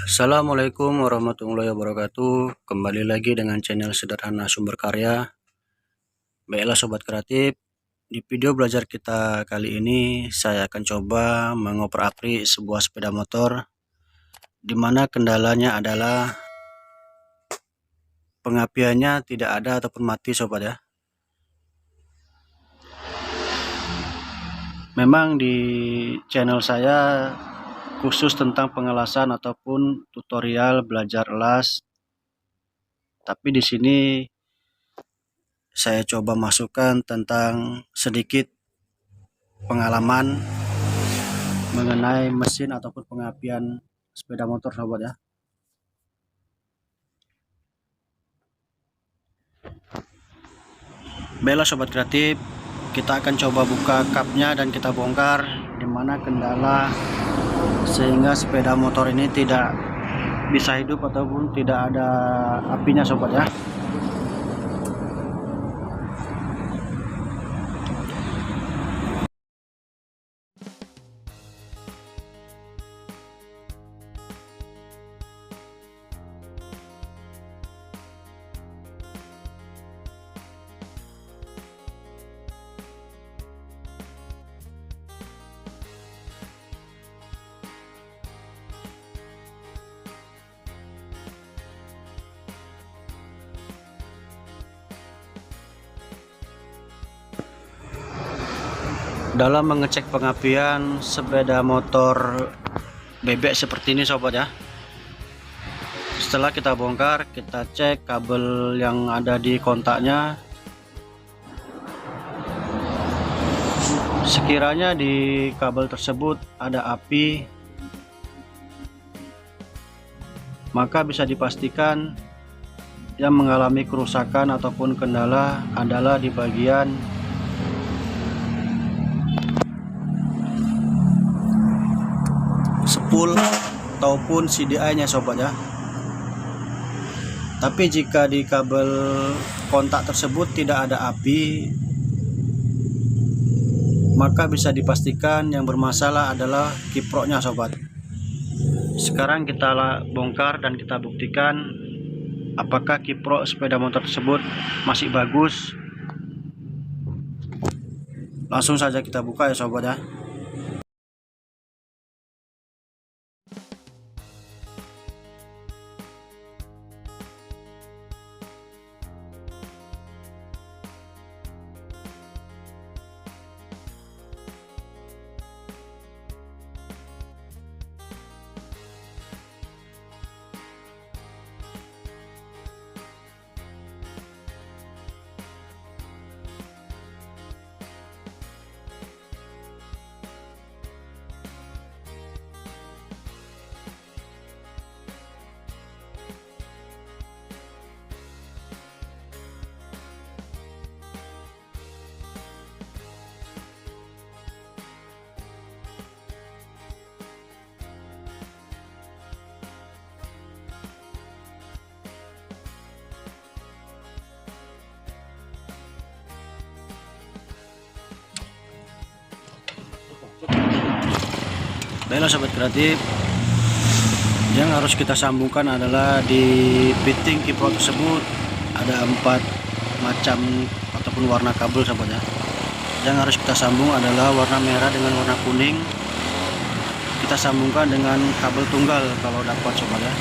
Assalamualaikum warahmatullahi wabarakatuh. Kembali lagi dengan channel Sederhana Sumber Karya. Baiklah sobat kreatif, di video belajar kita kali ini saya akan coba mengoprak-aprik sebuah sepeda motor, dimana kendalanya adalah pengapiannya tidak ada ataupun mati sobat ya. Memang di channel saya khusus tentang pengelasan ataupun tutorial belajar las. Tapi di sini saya coba masukkan tentang sedikit pengalaman mengenai mesin ataupun pengapian sepeda motor sobat ya. Baiklah sobat kreatif, kita akan coba buka kapnya dan kita bongkar dimana kendala sehingga sepeda motor ini tidak bisa hidup ataupun tidak ada apinya sobat ya. Dalam mengecek pengapian sepeda motor bebek seperti ini sobat ya, setelah kita bongkar, kita cek kabel yang ada di kontaknya. Sekiranya di kabel tersebut ada api, maka bisa dipastikan yang mengalami kerusakan ataupun kendala adalah di bagian spool ataupun CDI nya sobat ya. Tapi jika di kabel kontak tersebut tidak ada api, maka bisa dipastikan yang bermasalah adalah kiproknya sobat. Sekarang kita bongkar dan kita buktikan apakah kiprok sepeda motor tersebut masih bagus. Langsung saja kita buka ya sobat ya. Baiklah sobat kreatif, yang harus kita sambungkan adalah di fitting kiprok tersebut ada 4 macam ataupun warna kabel sobat ya. Yang harus kita sambung adalah warna merah dengan warna kuning. Kita sambungkan dengan kabel tunggal kalau dapat sobat ya.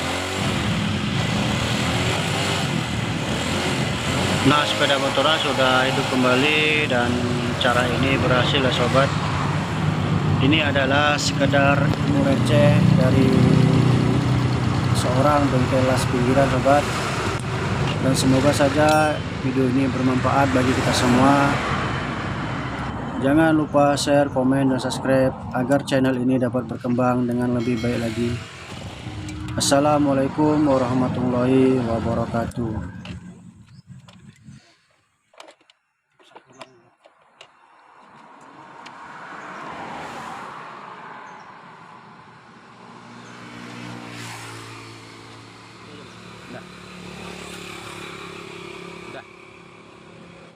Nah, sepeda motornya sudah hidup kembali dan cara ini berhasil ya sobat. Ini adalah sekedar ilmu receh dari seorang bengkel las pinggiran sobat, dan semoga saja video ini bermanfaat bagi kita semua. Jangan lupa share, komen, dan subscribe agar channel ini dapat berkembang dengan lebih baik lagi. Assalamualaikum warahmatullahi wabarakatuh.